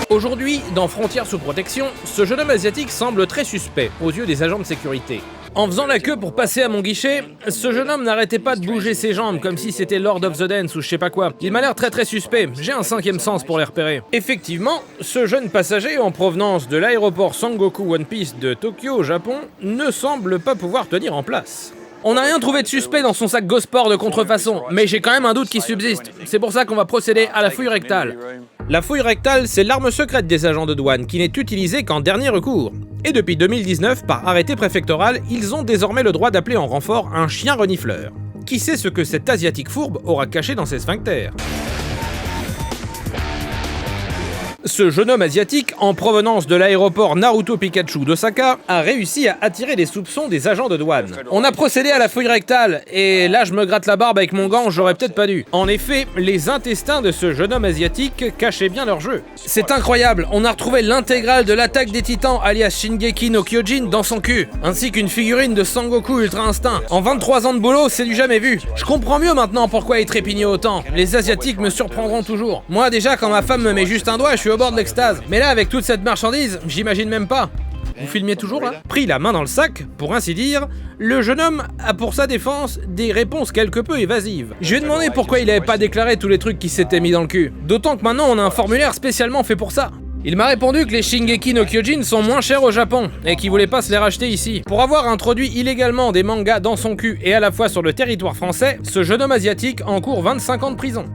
Aujourd'hui, dans Frontières sous protection, ce jeune homme asiatique semble très suspect aux yeux des agents de sécurité. En faisant la queue pour passer à mon guichet, ce jeune homme n'arrêtait pas de bouger ses jambes comme si c'était Lord of the Dance ou je sais pas quoi. Il m'a l'air très suspect, j'ai un cinquième sens pour les repérer. Effectivement, ce jeune passager en provenance de l'aéroport Sangoku One Piece de Tokyo au Japon ne semble pas pouvoir tenir en place. On n'a rien trouvé de suspect dans son sac Gosport de contrefaçon, mais j'ai quand même un doute qui subsiste. C'est pour ça qu'on va procéder à la fouille rectale. La fouille rectale, c'est l'arme secrète des agents de douane qui n'est utilisée qu'en dernier recours. Et depuis 2019, par arrêté préfectoral, ils ont désormais le droit d'appeler en renfort un chien renifleur. Qui sait ce que cet asiatique fourbe aura caché dans ses sphincters ? Ce jeune homme asiatique, en provenance de l'aéroport Naruto Pikachu d'Osaka, a réussi à attirer les soupçons des agents de douane. On a procédé à la fouille rectale, et là je me gratte la barbe avec mon gant, j'aurais peut-être pas dû. En effet, les intestins de ce jeune homme asiatique cachaient bien leur jeu. C'est incroyable, on a retrouvé l'intégrale de l'attaque des titans alias Shingeki no Kyojin dans son cul, ainsi qu'une figurine de Sangoku Ultra Instinct. En 23 ans de boulot, c'est du jamais vu. Je comprends mieux maintenant pourquoi il trépignait autant. Les asiatiques me surprendront toujours. Moi déjà, quand ma femme me met juste un doigt, je suis au bord de l'extase. Mais là, avec toute cette marchandise, j'imagine même pas. Vous filmiez toujours là ? Pris la main dans le sac, pour ainsi dire, le jeune homme a pour sa défense des réponses quelque peu évasives. Je lui ai demandé pourquoi il avait pas déclaré tous les trucs qui s'étaient mis dans le cul. D'autant que maintenant on a un formulaire spécialement fait pour ça. Il m'a répondu que les Shingeki no Kyojin sont moins chers au Japon et qu'il voulait pas se les racheter ici. Pour avoir introduit illégalement des mangas dans son cul et à la fois sur le territoire français, ce jeune homme asiatique encourt 25 ans de prison.